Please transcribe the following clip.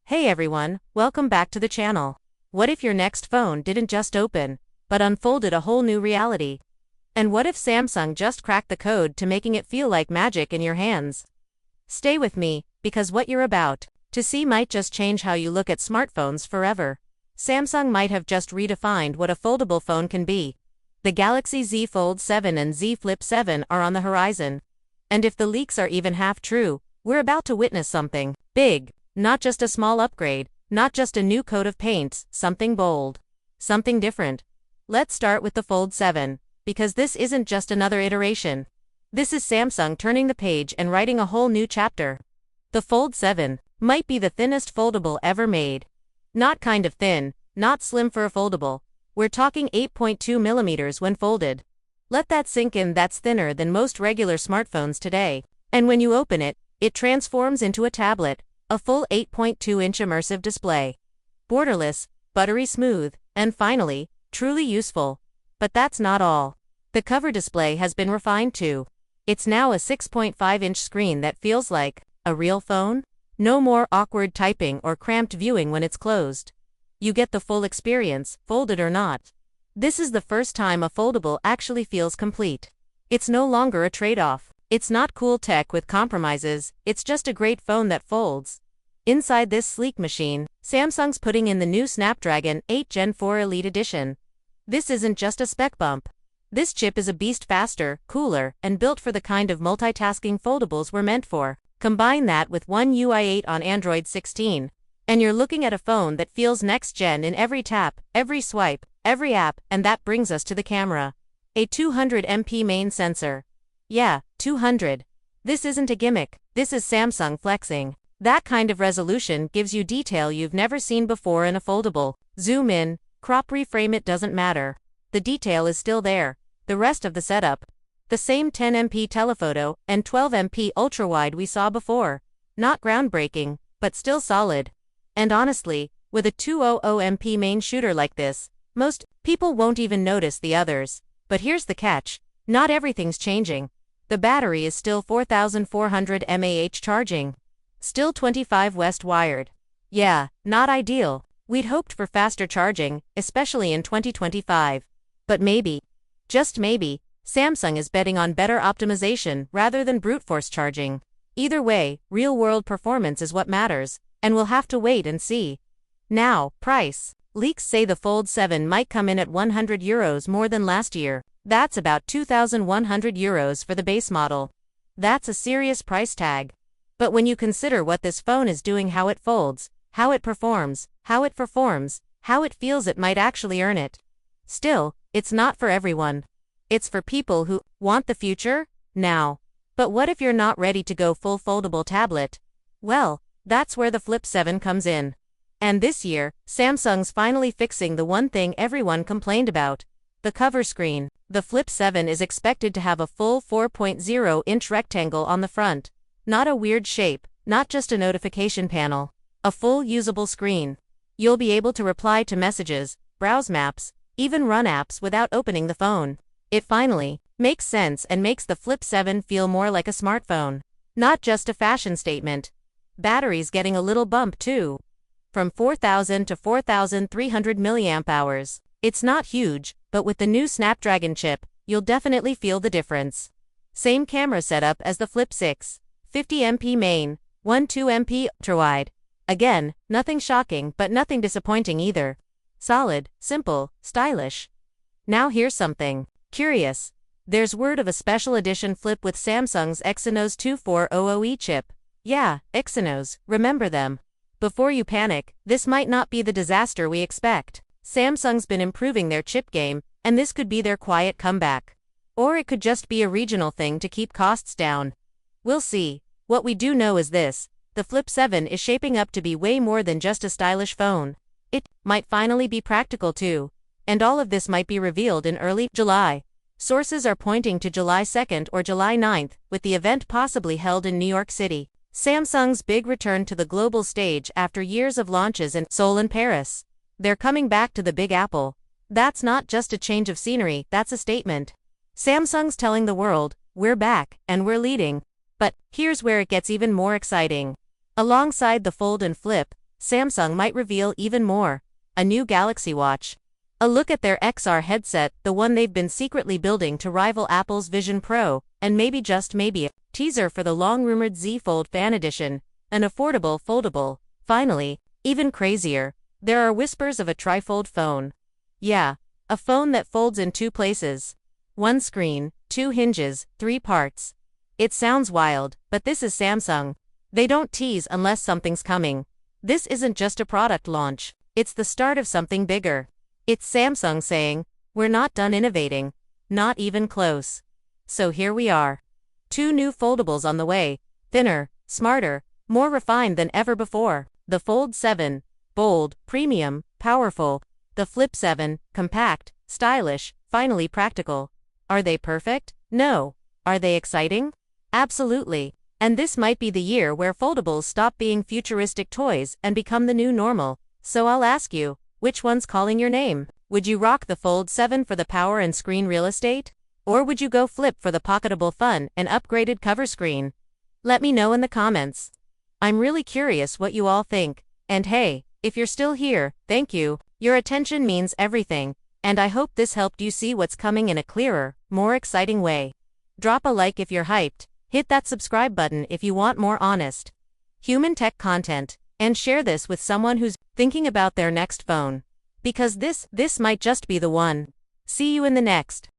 Hey everyone, welcome back to the channel. What if your next phone didn't just open, but unfolded a whole new reality? And what if Samsung just cracked the code to making it feel like magic in your hands? Stay with me, because what you're about to see might just change how you look at smartphones forever. Samsung might have just redefined what a foldable phone can be. The Galaxy Z Fold 7 and Z Flip 7 are on the horizon. And if the leaks are even half true, we're about to witness something big. Not just a small upgrade, not just a new coat of paint, something bold. Something different. Let's start with the Fold 7, because this isn't just another iteration. This is Samsung turning the page and writing a whole new chapter. The Fold 7 might be the thinnest foldable ever made. Not kind of thin, not slim for a foldable. We're talking 8.2 millimeters when folded. Let that sink in. That's thinner than most regular smartphones today. And when you open it, it transforms into a tablet. A full 8.2-inch immersive display. Borderless, buttery smooth, and finally, truly useful. But that's not all. The cover display has been refined too. It's now a 6.5-inch screen that feels like a real phone. No more awkward typing or cramped viewing when it's closed. You get the full experience, folded or not. This is the first time a foldable actually feels complete. It's no longer a trade-off. It's not cool tech with compromises, it's just a great phone that folds. Inside this sleek machine, Samsung's putting in the new Snapdragon 8 Gen 4 Elite Edition. This isn't just a spec bump. This chip is a beast, faster, cooler, and built for the kind of multitasking foldables we're meant for. Combine that with One UI 8 on Android 16, and you're looking at a phone that feels next-gen in every tap, every swipe, every app, and that brings us to the camera. A 200MP main sensor. Yeah, 200. This isn't a gimmick, this is Samsung flexing. That kind of resolution gives you detail you've never seen before in a foldable. Zoom in, crop, reframe, it doesn't matter. The detail is still there. The rest of the setup. The same 10MP telephoto and 12MP ultrawide we saw before. Not groundbreaking, but still solid. And honestly, with a 200MP main shooter like this, most people won't even notice the others. But here's the catch. Not everything's changing. The battery is still 4400 mAh charging. Still 25 West wired. Yeah, not ideal. We'd hoped for faster charging, especially in 2025. But maybe, just maybe, Samsung is betting on better optimization rather than brute force charging. Either way, real-world performance is what matters, and we'll have to wait and see. Now, price. Leaks say the Fold 7 might come in at €100 more than last year. That's about €2,100 for the base model. That's a serious price tag. But when you consider what this phone is doing, how it folds, how it performs, how it feels, it might actually earn it. Still, it's not for everyone. It's for people who want the future now. But what if you're not ready to go full foldable tablet? Well, that's where the Flip 7 comes in. And this year, Samsung's finally fixing the one thing everyone complained about. The cover screen. The Flip 7 is expected to have a full 4.0-inch rectangle on the front. Not a weird shape, not just a notification panel. A full usable screen. You'll be able to reply to messages, browse maps, even run apps without opening the phone. It finally makes sense and makes the Flip 7 feel more like a smartphone. Not just a fashion statement. Battery's getting a little bump too. From 4,000 to 4,300 mAh. It's not huge, but with the new Snapdragon chip, you'll definitely feel the difference. Same camera setup as the Flip 6. 50MP main, 12MP ultrawide. Again, nothing shocking but nothing disappointing either. Solid, simple, stylish. Now here's something curious. There's word of a special edition Flip with Samsung's Exynos 2400E chip. Yeah, Exynos, remember them. Before you panic, this might not be the disaster we expect. Samsung's been improving their chip game, and this could be their quiet comeback. Or it could just be a regional thing to keep costs down. We'll see. What we do know is this: the Flip 7 is shaping up to be way more than just a stylish phone. It might finally be practical too. And all of this might be revealed in early July. Sources are pointing to July 2nd or July 9th, with the event possibly held in New York City. Samsung's big return to the global stage after years of launches in Seoul and Paris. They're coming back to the Big Apple. That's not just a change of scenery, that's a statement. Samsung's telling the world, we're back, and we're leading. But here's where it gets even more exciting. Alongside the Fold and Flip, Samsung might reveal even more. A new Galaxy Watch. A look at their XR headset, the one they've been secretly building to rival Apple's Vision Pro, and maybe just maybe a teaser for the long-rumored Z Fold Fan Edition, an affordable foldable. Finally, even crazier, there are whispers of a trifold phone. Yeah, a phone that folds in 2 places. 1 screen, 2 hinges, 3 parts. It sounds wild, but this is Samsung. They don't tease unless something's coming. This isn't just a product launch, it's the start of something bigger. It's Samsung saying, we're not done innovating. Not even close. So here we are. 2 new foldables on the way, thinner, smarter, more refined than ever before. The Fold 7, bold, premium, powerful. The Flip 7, compact, stylish, finally practical. Are they perfect? No. Are they exciting? Absolutely. And this might be the year where foldables stop being futuristic toys and become the new normal. So I'll ask you, which one's calling your name? Would you rock the Fold 7 for the power and screen real estate? Or would you go Flip for the pocketable fun and upgraded cover screen? Let me know in the comments. I'm really curious what you all think. And hey, if you're still here, thank you. Your attention means everything. And I hope this helped you see what's coming in a clearer, more exciting way. Drop a like if you're hyped. Hit that subscribe button if you want more honest, human tech content. And share this with someone who's thinking about their next phone. Because this might just be the one. See you in the next.